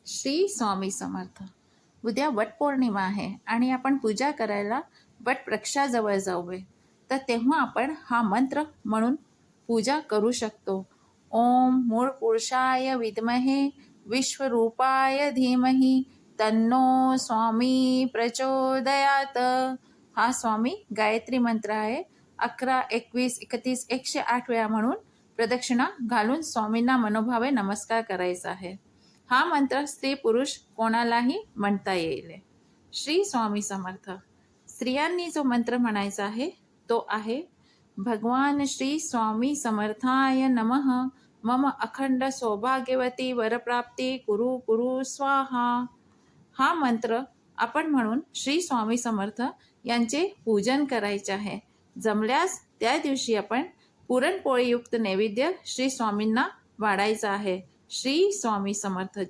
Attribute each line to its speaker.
Speaker 1: श्री स्वामी समर्थ. उद्या वटपौर्णिमा आहे आणि आपण पूजा करायला वटवृक्षाजवळ जाऊया. तर तेव्हा आपण हा मंत्र म्हणून पूजा करू शकतो. ओम मूळ पुरुषाय विद्महे विश्वरूपाय धीमहि तन्नो स्वामी प्रचोदयात. हा स्वामी गायत्री मंत्र आहे. 11, 21, 31, 108 वेळा म्हणून प्रदक्षिणा घालून स्वामींना मनोभावे नमस्कार करायचा आहे. हा मंत्र स्त्री पुरुष कोणालाही म्हणता येईल. श्री स्वामी समर्थ. स्त्रियांनी जो मंत्र म्हणायचा आहे तो आहे, भगवान श्री स्वामी समर्थाय नमः. मम अखंड सौभाग्यवती वरप्राप्ती कुरु कुरु स्वाहा. हा मंत्र आपण म्हणून श्री स्वामी समर्थ यांचे पूजन करायचे आहे. जमल्यास त्या दिवशी आपण पुरणपोळीयुक्त नैवेद्य श्री स्वामींना वाढायचा आहे. श्री स्वामी समर्थ.